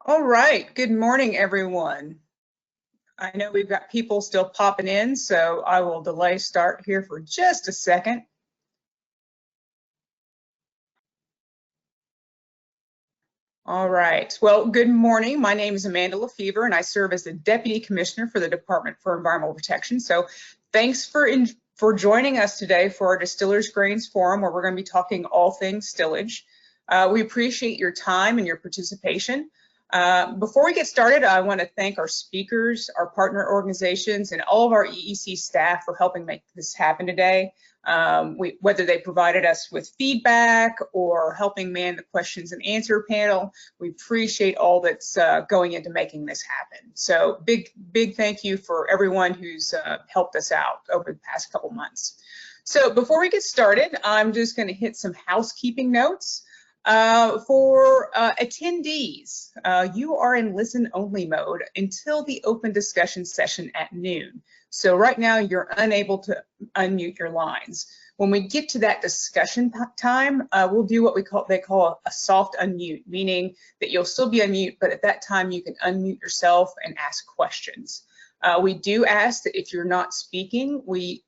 All right, good morning, everyone. I know we've got people still popping in, so I will delay start here for just a second. All right, well, good morning. My name is Amanda Lefevre, and I serve as the Deputy Commissioner for the Department for Environmental Protection. So thanks for joining us today for our Distillers Grains Forum, where we're going to be talking all things stillage. We appreciate your time and your participation. Before we get started, I want to thank our speakers, our partner organizations, and all of our EEC staff for helping make this happen today. Whether they provided us with feedback or helping man the questions and answer panel, we appreciate all that's going into making this happen. So big thank you for everyone who's helped us out over the past couple months. So before we get started, I'm just going to hit some housekeeping notes. For attendees, you are in listen only mode until the open discussion session at noon. So right now you're unable to unmute your lines. When we get to that discussion time, we'll do what they call a soft unmute, meaning that you'll still be unmute, but at that time you can unmute yourself and ask questions. We do ask that if you're not speaking,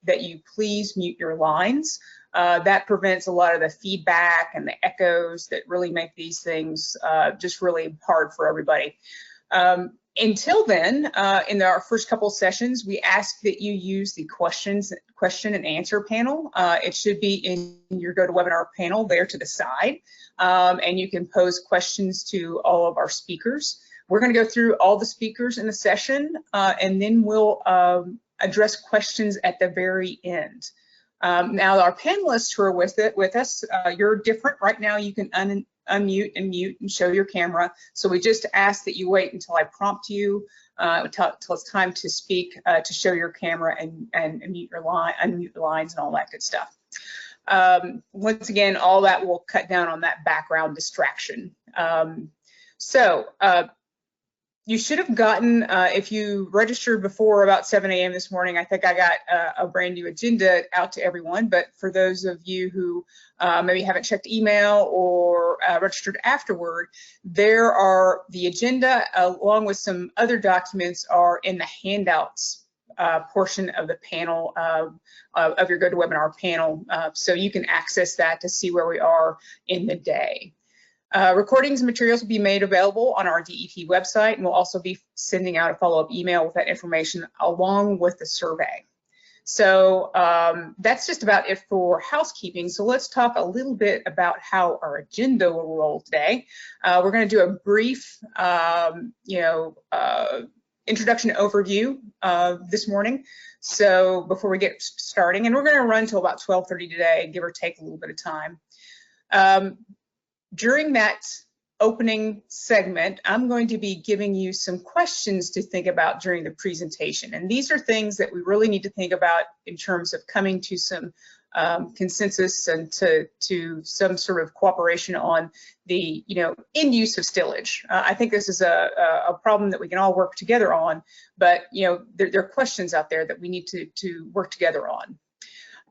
that you please mute your lines. That prevents a lot of the feedback and the echoes that really make these things just really hard for everybody. Until then, in our first couple sessions, we ask that you use the question and answer panel. It should be in your GoToWebinar panel there to the side, and you can pose questions to all of our speakers. We're going to go through all the speakers in the session, and then we'll address questions at the very end. Now, our panelists who are with us, you're different. Right now, you can unmute and mute and show your camera. So we just ask that you wait until I prompt you, until it's time to speak, to show your camera and unmute the lines and all that good stuff. Once again, all that will cut down on that background distraction. You should have gotten, if you registered before about 7 a.m. this morning, I think I got a brand new agenda out to everyone. But for those of you who maybe haven't checked email or registered afterward, the agenda along with some other documents are in the handouts portion of the panel of your GoToWebinar panel. So you can access that to see where we are in the day. Recordings and materials will be made available on our DEP website, and we'll also be sending out a follow-up email with that information along with the survey. So that's just about it for housekeeping. So let's talk a little bit about how our agenda will roll today. We're going to do a brief, introduction overview this morning. So before we get starting, and we're going to run till about 12:30 today, give or take a little bit of time. During that opening segment, I'm going to be giving you some questions to think about during the presentation. And these are things that we really need to think about in terms of coming to some consensus and to some sort of cooperation on the end use of stillage. I think this is a problem that we can all work together on, but there are questions out there that we need to work together on.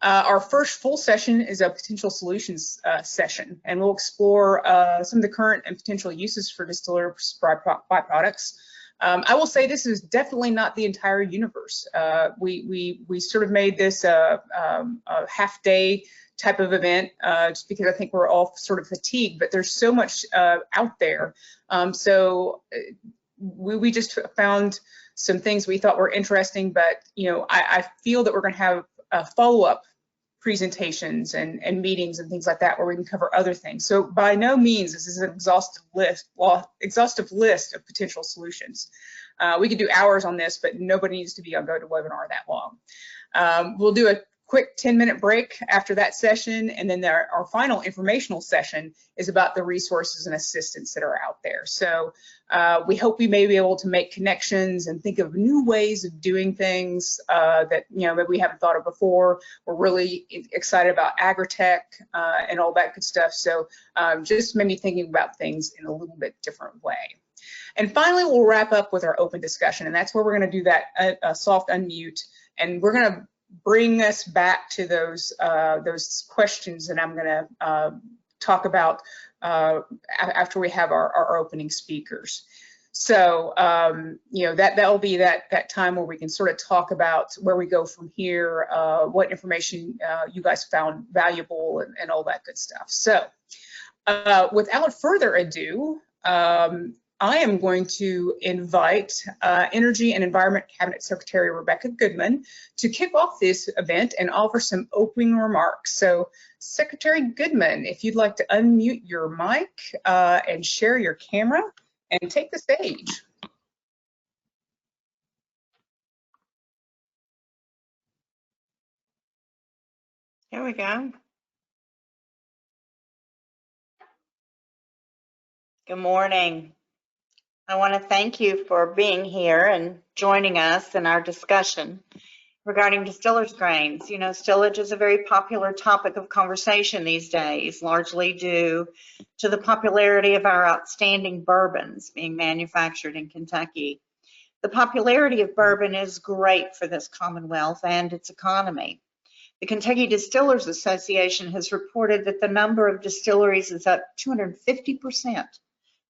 Our first full session is a potential solutions session, and we'll explore some of the current and potential uses for distillers byproducts. I will say this is definitely not the entire universe. We sort of made this a half-day type of event just because I think we're all sort of fatigued, but there's so much out there. So we just found some things we thought were interesting, but I feel that we're going to have follow-up presentations and meetings and things like that where we can cover other things. So by no means this is an exhaustive list of potential solutions. We could do hours on this, but nobody needs to be on GoToWebinar that long. We'll do a quick 10-minute break after that session, and then our final informational session is about the resources and assistance that are out there. So we hope we may be able to make connections and think of new ways of doing things that maybe we haven't thought of before. We're really excited about agritech and all that good stuff. So just maybe thinking about things in a little bit different way. And finally, we'll wrap up with our open discussion, and that's where we're going to do that soft unmute, and we're going to bring us back to those questions that I'm going to talk about after we have our opening speakers. So, that'll be that time where we can sort of talk about where we go from here, what information you guys found valuable, and all that good stuff. So, without further ado, I am going to invite Energy and Environment Cabinet Secretary Rebecca Goodman to kick off this event and offer some opening remarks. So, Secretary Goodman, if you'd like to unmute your mic and share your camera and take the stage. Here we go. Good morning. I want to thank you for being here and joining us in our discussion regarding distillers grains. You know, stillage is a very popular topic of conversation these days, largely due to the popularity of our outstanding bourbons being manufactured in Kentucky. The popularity of bourbon is great for this Commonwealth and its economy. The Kentucky Distillers Association has reported that the number of distilleries is up 250%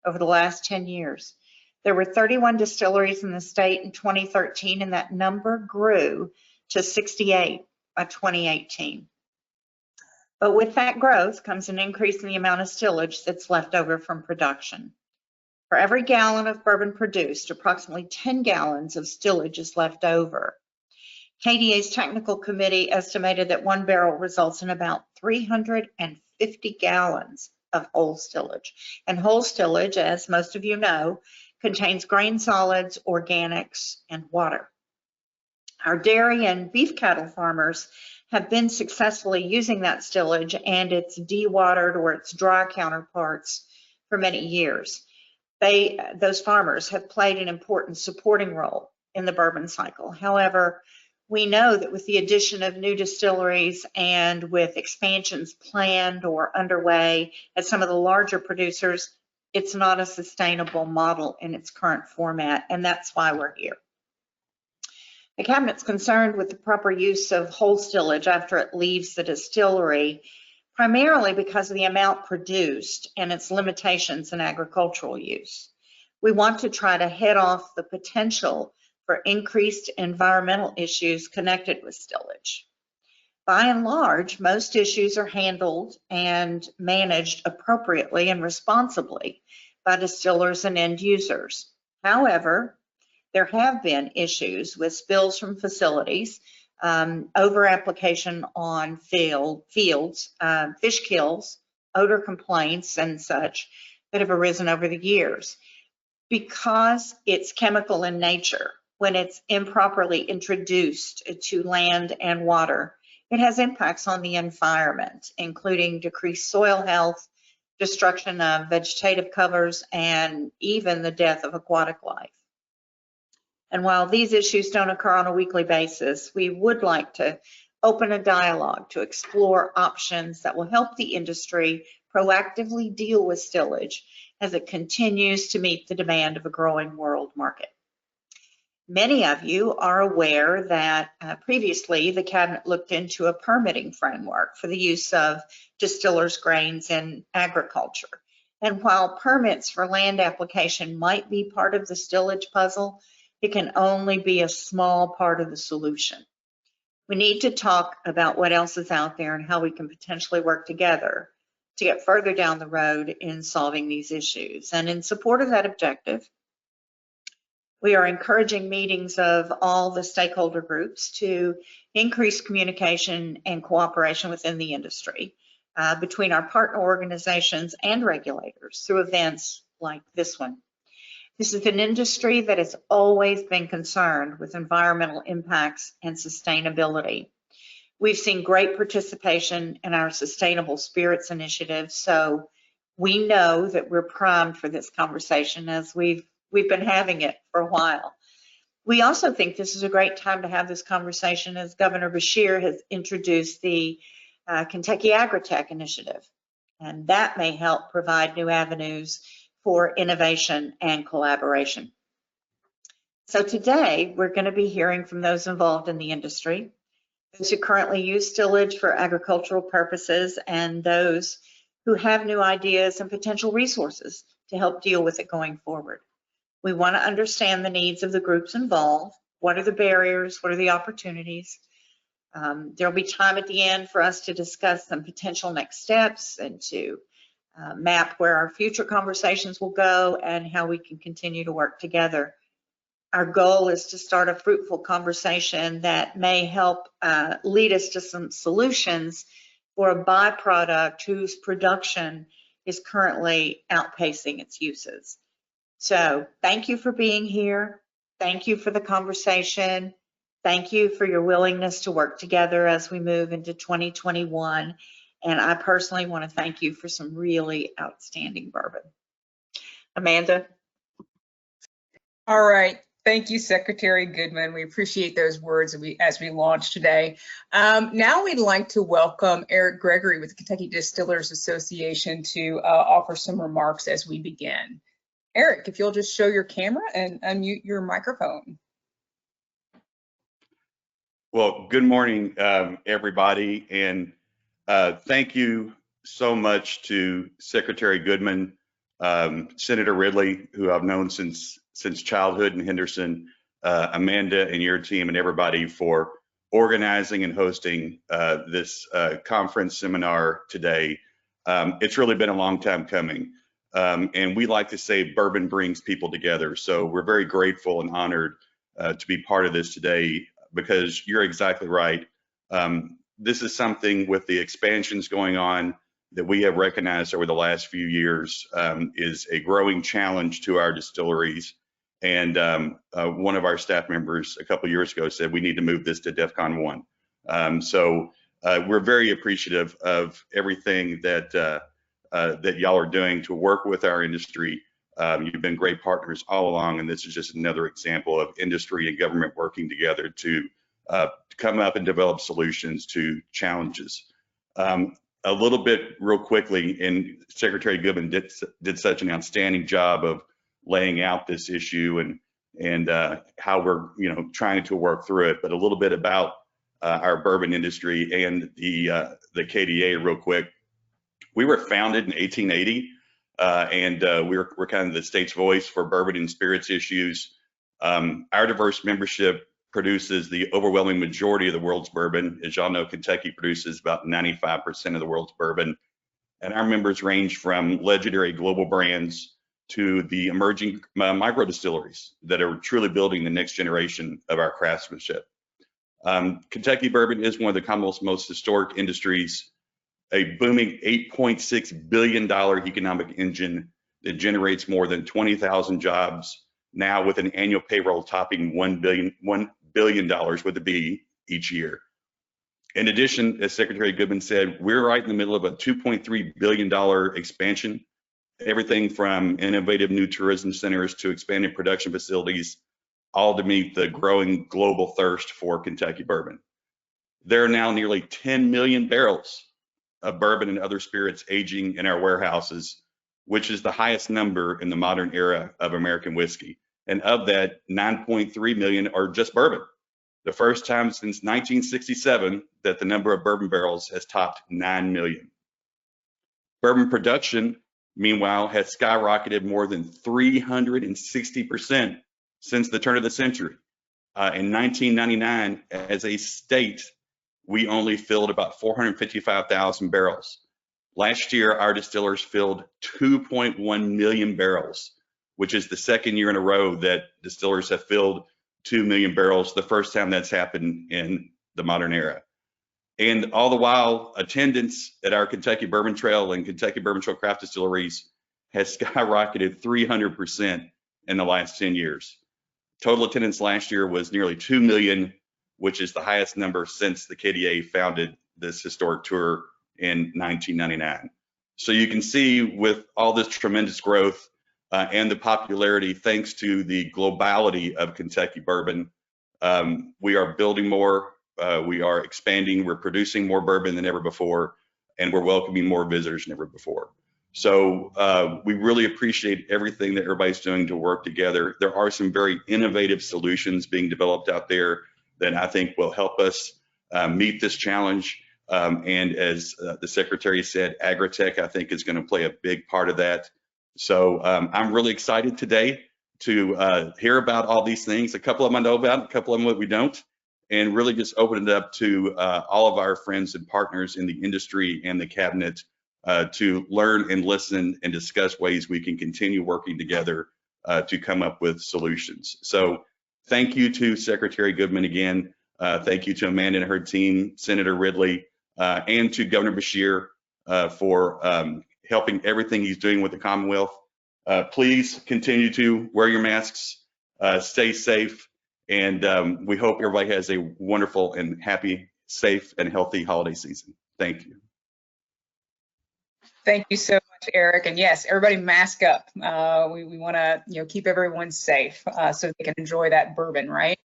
over the last 10 years. There were 31 distilleries in the state in 2013, and that number grew to 68 by 2018. But with that growth comes an increase in the amount of stillage that's left over from production. For every gallon of bourbon produced, approximately 10 gallons of stillage is left over. KDA's technical committee estimated that 1 barrel results in about 350 gallons of whole stillage. And whole stillage, as most of you know, contains grain solids, organics, and water. Our dairy and beef cattle farmers have been successfully using that stillage and its dewatered or its dry counterparts for many years. Those farmers have played an important supporting role in the bourbon cycle. However, we know that with the addition of new distilleries and with expansions planned or underway at some of the larger producers, it's not a sustainable model in its current format, and that's why we're here. The Cabinet's concerned with the proper use of whole stillage after it leaves the distillery, primarily because of the amount produced and its limitations in agricultural use. We want to try to head off the potential for increased environmental issues connected with stillage. By and large, most issues are handled and managed appropriately and responsibly by distillers and end users. However, there have been issues with spills from facilities, over application on fields, fish kills, odor complaints, and such that have arisen over the years. Because it's chemical in nature, when it's improperly introduced to land and water, it has impacts on the environment, including decreased soil health, destruction of vegetative covers, and even the death of aquatic life. And while these issues don't occur on a weekly basis, we would like to open a dialogue to explore options that will help the industry proactively deal with stillage as it continues to meet the demand of a growing world market. Many of you are aware that previously the Cabinet looked into a permitting framework for the use of distillers grains in agriculture. And while permits for land application might be part of the stillage puzzle, it can only be a small part of the solution. We need to talk about what else is out there and how we can potentially work together to get further down the road in solving these issues. And in support of that objective, we are encouraging meetings of all the stakeholder groups to increase communication and cooperation within the industry between our partner organizations and regulators through events like this one. This is an industry that has always been concerned with environmental impacts and sustainability. We've seen great participation in our Sustainable Spirits initiative, so we know that we're primed for this conversation as we've been having it for a while. We also think this is a great time to have this conversation as Governor Beshear has introduced the Kentucky Agri-Tech initiative, and that may help provide new avenues for innovation and collaboration. So today, we're going to be hearing from those involved in the industry, those who currently use stillage for agricultural purposes, and those who have new ideas and potential resources to help deal with it going forward. We want to understand the needs of the groups involved. What are the barriers? What are the opportunities? There'll be time at the end for us to discuss some potential next steps and to map where our future conversations will go and how we can continue to work together. Our goal is to start a fruitful conversation that may help lead us to some solutions for a byproduct whose production is currently outpacing its uses. So thank you for being here. Thank you for the conversation. Thank you for your willingness to work together as we move into 2021. And I personally want to thank you for some really outstanding bourbon. Amanda? All right. Thank you, Secretary Goodman. We appreciate those words as we launch today. Now we'd like to welcome Eric Gregory with the Kentucky Distillers Association to offer some remarks as we begin. Eric, if you'll just show your camera and unmute your microphone. Well, good morning, everybody, and thank you so much to Secretary Goodman, Senator Ridley, who I've known since childhood in Henderson, Amanda and your team and everybody for organizing and hosting this conference seminar today. It's really been a long time coming. And we like to say bourbon brings people together. So we're very grateful and honored to be part of this today, because you're exactly right. This is something with the expansions going on that we have recognized over the last few years is a growing challenge to our distilleries. And one of our staff members a couple years ago said we need to move this to DEFCON 1. So we're very appreciative of everything that that y'all are doing to work with our industry. You've been great partners all along, and this is just another example of industry and government working together to come up and develop solutions to challenges. A little bit real quickly, and Secretary Goodman did such an outstanding job of laying out this issue and how we're trying to work through it, but a little bit about our bourbon industry and the KDA real quick. We were founded in 1880, and we're kind of the state's voice for bourbon and spirits issues. Our diverse membership produces the overwhelming majority of the world's bourbon. As y'all know, Kentucky produces about 95% of the world's bourbon. And our members range from legendary global brands to the emerging micro distilleries that are truly building the next generation of our craftsmanship. Kentucky bourbon is one of the Commonwealth's most historic industries, a booming $8.6 billion economic engine that generates more than 20,000 jobs, now with an annual payroll topping $1 billion with a B each year. In addition, as Secretary Goodman said, we're right in the middle of a $2.3 billion expansion, everything from innovative new tourism centers to expanded production facilities, all to meet the growing global thirst for Kentucky bourbon. There are now nearly 10 million barrels of bourbon and other spirits aging in our warehouses, which is the highest number in the modern era of American whiskey. And of that, 9.3 million are just bourbon. The first time since 1967 that the number of bourbon barrels has topped 9 million. Bourbon production, meanwhile, has skyrocketed more than 360% since the turn of the century. In 1999, as a state, we only filled about 455,000 barrels. Last year, our distillers filled 2.1 million barrels, which is the second year in a row that distillers have filled 2 million barrels, the first time that's happened in the modern era. And all the while, attendance at our Kentucky Bourbon Trail and Kentucky Bourbon Trail craft distilleries has skyrocketed 300% in the last 10 years. Total attendance last year was nearly 2 million, which is the highest number since the KDA founded this historic tour in 1999. So you can see with all this tremendous growth and the popularity, thanks to the globality of Kentucky bourbon, we are building more, we are expanding, we're producing more bourbon than ever before, and we're welcoming more visitors than ever before. So we really appreciate everything that everybody's doing to work together. There are some very innovative solutions being developed out there that I think will help us meet this challenge. And as the Secretary said, Agritech, I think, is going to play a big part of that. So I'm really excited today to hear about all these things. A couple of them I know about, a couple of them we don't, and really just open it up to all of our friends and partners in the industry and the cabinet to learn and listen and discuss ways we can continue working together to come up with solutions. So thank you to Secretary Goodman again. Thank you to Amanda and her team, Senator Ridley, and to Governor Beshear for helping everything he's doing with the Commonwealth. Please continue to wear your masks, stay safe, and we hope everybody has a wonderful and happy, safe, and healthy holiday season. Thank you. Thank you so much, Eric. And yes, everybody mask up. We want to keep everyone safe so they can enjoy that bourbon, right?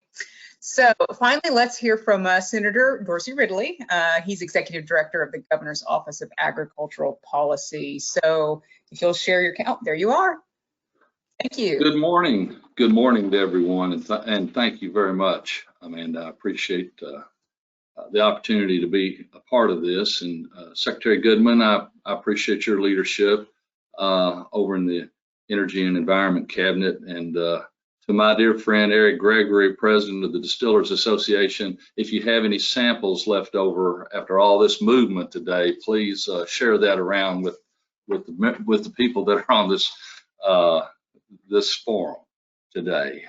So finally, let's hear from Senator Dorsey Ridley. He's Executive Director of the Governor's Office of Agricultural Policy. So if you'll share your count, there you are. Thank you. Good morning. Good morning to everyone, and thank you very much, Amanda. I appreciate the opportunity to be a part of this. And Secretary Goodman, I appreciate your leadership over in the Energy and Environment Cabinet. And to my dear friend Eric Gregory, President of the Distillers Association, if you have any samples left over after all this movement today, please share that around with the people that are on this forum today.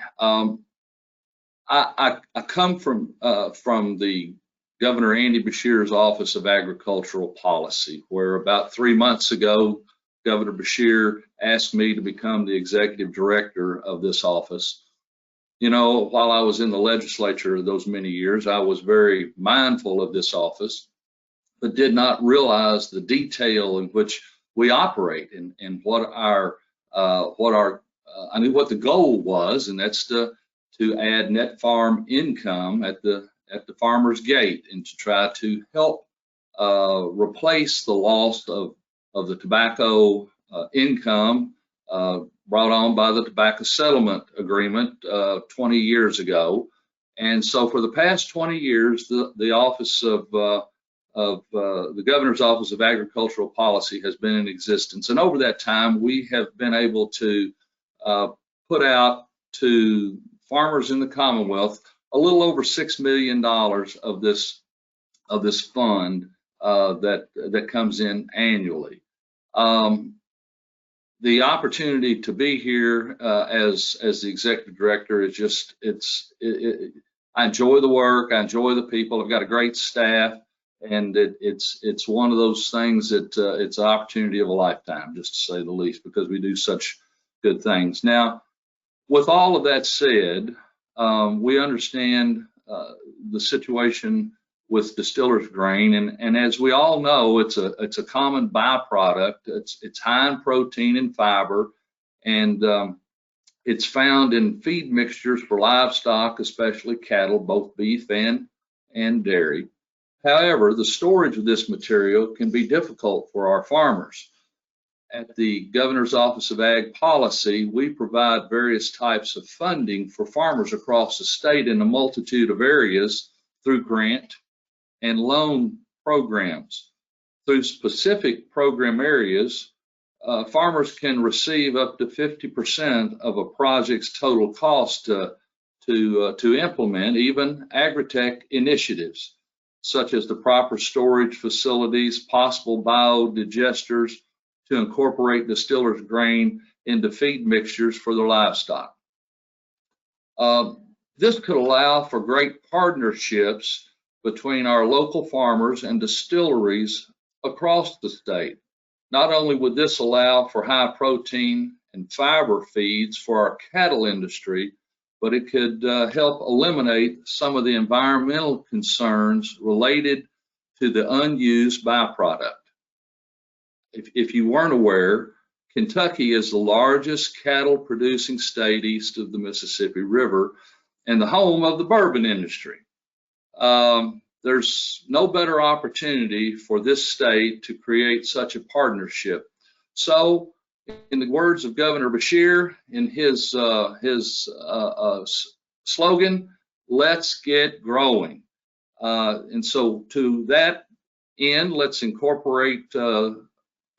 I come from the Governor Andy Beshear's Office of Agricultural Policy, where about 3 months ago, Governor Beshear asked me to become the executive director of this office. You know, while I was in the legislature those many years, I was very mindful of this office, but did not realize the detail in which we operate and what I knew what the goal was, and that's to add net farm income at the farmer's gate and to try to help replace the loss of the tobacco income brought on by the tobacco settlement agreement 20 years ago. And so for the past 20 years, the office of the Governor's Office of Agricultural Policy has been in existence. And over that time, we have been able to put out to farmers in the Commonwealth a little over $6 million of this fund that comes in annually. The opportunity to be here as the executive director is just I enjoy the work, I enjoy the people. I've got a great staff, and it's one of those things that it's an opportunity of a lifetime, just to say the least, because we do such good things. Now, with all of that said, we understand the situation with distillers grain, and as we all know, it's a common byproduct. It's high in protein and fiber, and it's found in feed mixtures for livestock, especially cattle, both beef and dairy. However, the storage of this material can be difficult for our farmers. At the Governor's Office of Ag Policy, we provide various types of funding for farmers across the state in a multitude of areas through grant and loan programs. Through specific program areas, farmers can receive up to 50% of a project's total cost to implement, even agri-tech initiatives, such as the proper storage facilities, possible biodigesters, to incorporate distillers grain into feed mixtures for their livestock. This could allow for great partnerships between our local farmers and distilleries across the state. Not only would this allow for high protein and fiber feeds for our cattle industry, but it could help eliminate some of the environmental concerns related to the unused byproduct. If you weren't aware, Kentucky is the largest cattle producing state east of the Mississippi River and the home of the bourbon industry. There's no better opportunity for this state to create such a partnership. So, in the words of Governor Beshear, in his slogan, "Let's get growing." And so, to that end, let's incorporate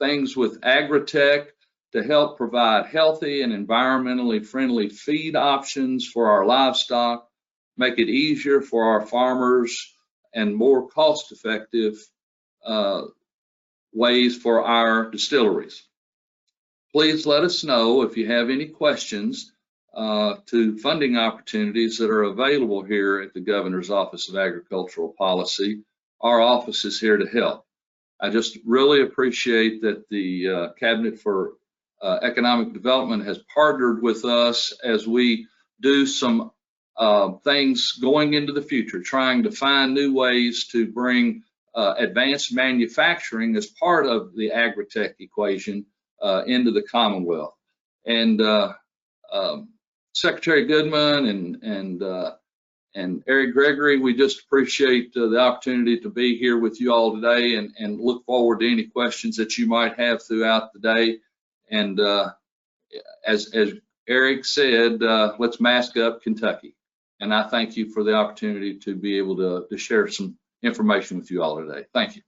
things with agri-tech to help provide healthy and environmentally friendly feed options for our livestock, make it easier for our farmers, and more cost-effective ways for our distilleries. Please let us know if you have any questions to funding opportunities that are available here at the Governor's Office of Agricultural Policy. Our office is here to help. I just really appreciate that the Cabinet for Economic Development has partnered with us as we do some things going into the future, trying to find new ways to bring advanced manufacturing as part of the agri-tech equation into the Commonwealth. And Secretary Goodman and Eric Gregory, we just appreciate the opportunity to be here with you all today, and look forward to any questions that you might have throughout the day. And as Eric said, let's mask up Kentucky. And I thank you for the opportunity to be able to share some information with you all today. Thank you.